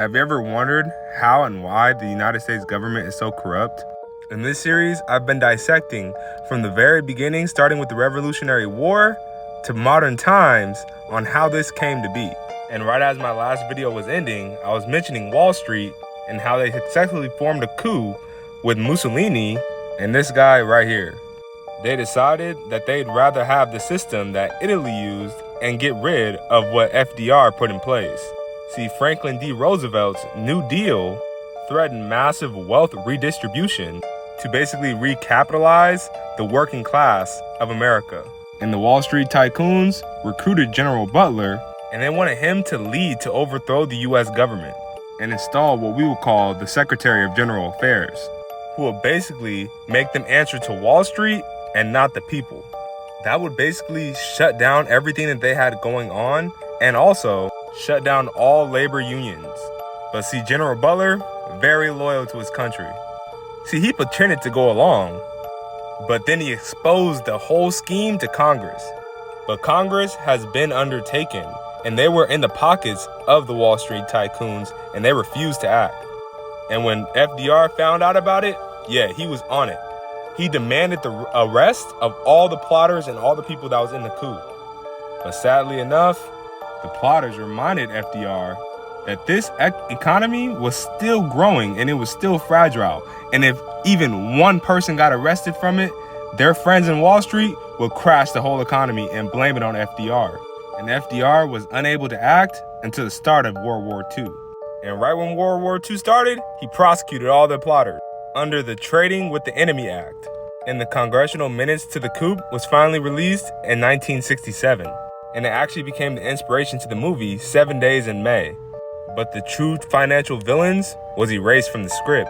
Have you ever wondered how and why the United States government is so corrupt? In this series, I've been dissecting from the very beginning, starting with the Revolutionary War to modern times, on how this came to be. And right as my last video was ending, I was mentioning Wall Street and how they successfully formed a coup with Mussolini and this guy right here. They decided that they'd rather have the system that Italy used and get rid of what FDR put in place. See, Franklin D. Roosevelt's New Deal threatened massive wealth redistribution to basically recapitalize the working class of America. And the Wall Street tycoons recruited General Butler, and they wanted him to lead to overthrow the US government and install what we would call the Secretary of General Affairs, who would basically make them answer to Wall Street and not the people. That would basically shut down everything that they had going on and also shut down all labor unions. But see, General Butler, very loyal to his country. See, he pretended to go along, but then he exposed the whole scheme to Congress. But Congress has been undertaken, and they were in the pockets of the Wall Street tycoons, and they refused to act. And when FDR found out about it, yeah, he was on it. He demanded the arrest of all the plotters and all the people that was in the coup. But sadly enough, the plotters reminded FDR that this economy was still growing and it was still fragile. And if even one person got arrested from it, their friends in Wall Street would crash the whole economy and blame it on FDR. And FDR was unable to act until the start of World War II. And right when World War II started, he prosecuted all the plotters under the Trading with the Enemy Act. And the congressional minutes to the coup was finally released in 1967. And it actually became the inspiration to the movie 7 Days in May. But the true financial villains was erased from the script.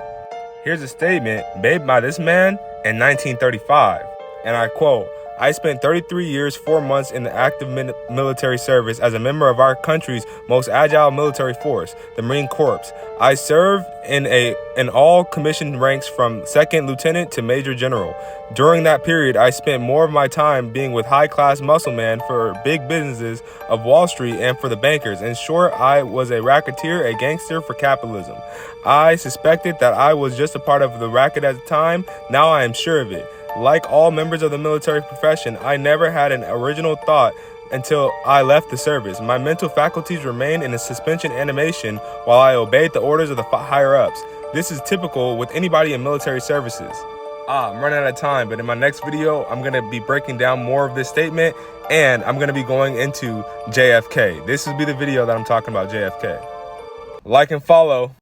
Here's a statement made by this man in 1935, and I quote, "I spent 33 years, 4 months in the active military service as a member of our country's most agile military force, the Marine Corps. I served in all commissioned ranks from second lieutenant to major general. During that period, I spent more of my time being with high-class musclemen for big businesses of Wall Street and for the bankers. In short, I was a racketeer, a gangster for capitalism. I suspected that I was just a part of the racket at the time. Now I am sure of it. Like all members of the military profession, I never had an original thought until I left the service. My mental faculties remained in a suspension animation while I obeyed the orders of the higher-ups. This is typical with anybody in military services." I'm running out of time, but in my next video, I'm going to be breaking down more of this statement, and I'm going to be going into JFK. This will be the video that I'm talking about JFK. Like and follow.